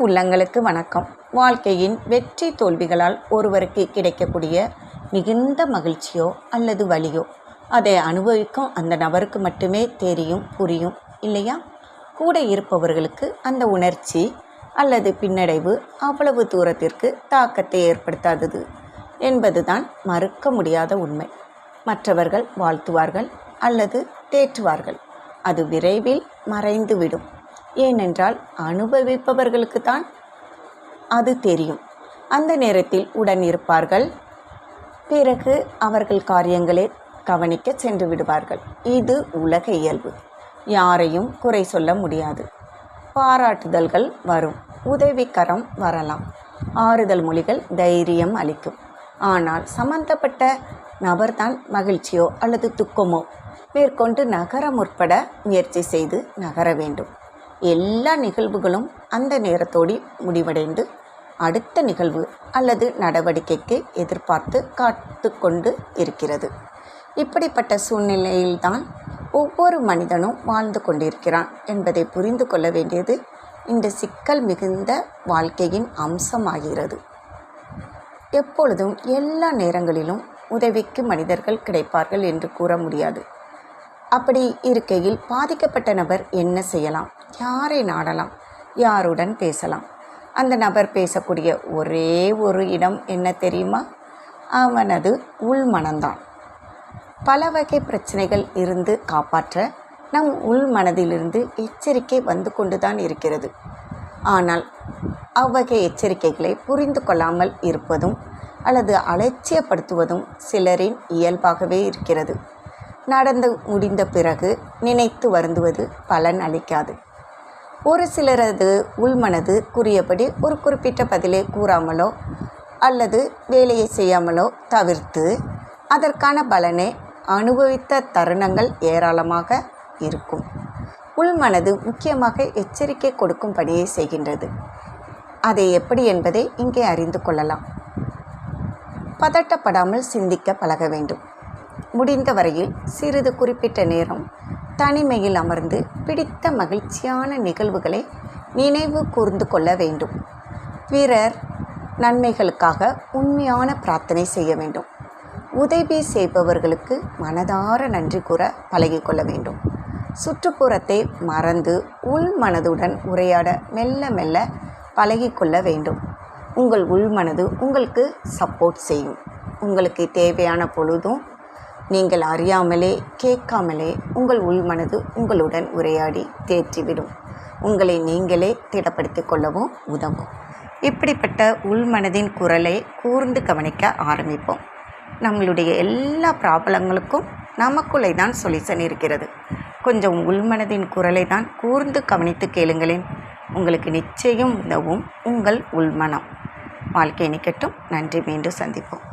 உள்ளங்களுக்கு வணக்கம். வாழ்க்கையின் வெற்றி தோல்விகளால் ஒருவருக்கு கிடைக்கக்கூடிய மிகுந்த மகிழ்ச்சியோ அல்லது வலியோ அதை அனுபவிக்கும் அந்த நபருக்கு மட்டுமே தெரியும், புரியும் இல்லையா? கூட இருப்பவர்களுக்கு அந்த உணர்ச்சி அல்லது பின்னடைவு அவ்வளவு தூரத்திற்கு தாக்கத்தை ஏற்படுத்தாதது என்பதுதான் மறுக்க முடியாத உண்மை. மற்றவர்கள் வாழ்த்துவார்கள் அல்லது தேற்றுவார்கள், அது விரைவில் மறைந்துவிடும். ஏனென்றால் அனுபவிப்பவர்களுக்கு தான் அது தெரியும். அந்த நேரத்தில் உடன் இருப்பார்கள், பிறகு அவர்கள் காரியங்களை கவனிக்க சென்று விடுவார்கள். இது உலக இயல்பு, யாரையும் குறை சொல்ல முடியாது. பாராட்டுதல்கள் வரும், உதவிக்கரம் வரலாம், ஆறுதல் மொழிகள் தைரியம் அளிக்கும். ஆனால் சம்பந்தப்பட்ட நபர்தான் மகிழ்ச்சியோ அல்லது துக்கமோ மேற்கொண்டு நகர முற்பட முயற்சி செய்து நகர வேண்டும். எல்லா நிகழ்வுகளும் அந்த நேரத்தோடு முடிவடைந்து அடுத்த நிகழ்வு அல்லது நடவடிக்கைக்கு எதிர்பார்த்து காத்து கொண்டு இருக்கிறது. இப்படிப்பட்ட சூழ்நிலையில்தான் ஒவ்வொரு மனிதனும் வாழ்ந்து கொண்டிருக்கிறான் என்பதை புரிந்து கொள்ள வேண்டியது இந்த சிக்கல் மிகுந்த வாழ்க்கையின் அம்சமாகிறது. எப்பொழுதும் எல்லா நேரங்களிலும் உதவிக்கு மனிதர்கள் கிடைப்பார்கள் என்று கூற முடியாது. அப்படி இருக்கையில் பாதிக்கப்பட்ட நபர் என்ன செய்யலாம்? யாரை நாடலாம்? யாருடன் பேசலாம்? அந்த நபர் பேசக்கூடிய ஒரே ஒரு இடம் என்ன தெரியுமா? அவனது உள்மனம்தான். பல வகை பிரச்சனைகள் இருந்து காப்பாற்ற நம் உள்மனதிலிருந்து எச்சரிக்கை வந்து கொண்டுதான் இருக்கிறது. ஆனால் அவ்வகை எச்சரிக்கைகளை புரிந்து கொள்ளாமல் இருப்பதும் அல்லது அலட்சியப்படுத்துவதும் சிலரின் இயல்பாகவே இருக்கிறது. நடந்து முடிந்த பிறகு நினைத்து வருந்துவது பலன் அளிக்காது. ஒரு சிலரது உள்மனது கூறியபடி ஒரு குறிப்பிட்ட பதிலை கூறாமலோ அல்லது வேலையை செய்யாமலோ தவிர்த்து அதற்கான பலனை அனுபவித்த தருணங்கள் ஏராளமாக இருக்கும். உள்மனது முக்கியமாக எச்சரிக்கை கொடுக்கும் பணியை செய்கின்றது. அதை எப்படி என்பதை இங்கே அறிந்து கொள்ளலாம். பதட்டப்படாமல் சிந்திக்க பழக வேண்டும். முடிந்த வரையில் சிறிது குறிப்பிட்ட நேரம் தனிமையில் அமர்ந்து பிடித்த மகிழ்ச்சியான நிகழ்வுகளை நினைவு கூர்ந்து கொள்ள வேண்டும். பிறர் நன்மைகளுக்காக உண்மையான பிரார்த்தனை செய்ய வேண்டும். உதவி செய்பவர்களுக்கு மனதார நன்றி கூற பழகிக்கொள்ள வேண்டும். சுற்றுப்புறத்தை மறந்து உள்மனதுடன் உரையாட மெல்ல மெல்ல பழகிக்கொள்ள வேண்டும். உங்கள் உள்மனது உங்களுக்கு சப்போர்ட் செய்யும். உங்களுக்கு தேவையான பொழுதும் நீங்கள் அறியாமலே கேட்காமலே உங்கள் உள்மனது உங்களுடன் உரையாடி தேற்றிவிடும். உங்களை நீங்களே திடப்படுத்தி கொள்ளவும் உதவும். இப்படிப்பட்ட உள்மனதின் குரலை கூர்ந்து கவனிக்க ஆரம்பிப்போம். நம்மளுடைய எல்லா ப்ராப்ளங்களுக்கும் நமக்குள்ளே தான் சொல்யூஷன் இருக்கிறது. கொஞ்சம் உள்மனதின் குரலை தான் கூர்ந்து கவனித்து கேளுங்களேன். உங்களுக்கு நிச்சயம் உதவும் உங்கள் உள்மனம். வாழ்க்கை நிற்கட்டும். நன்றி. மீண்டும் சந்திப்போம்.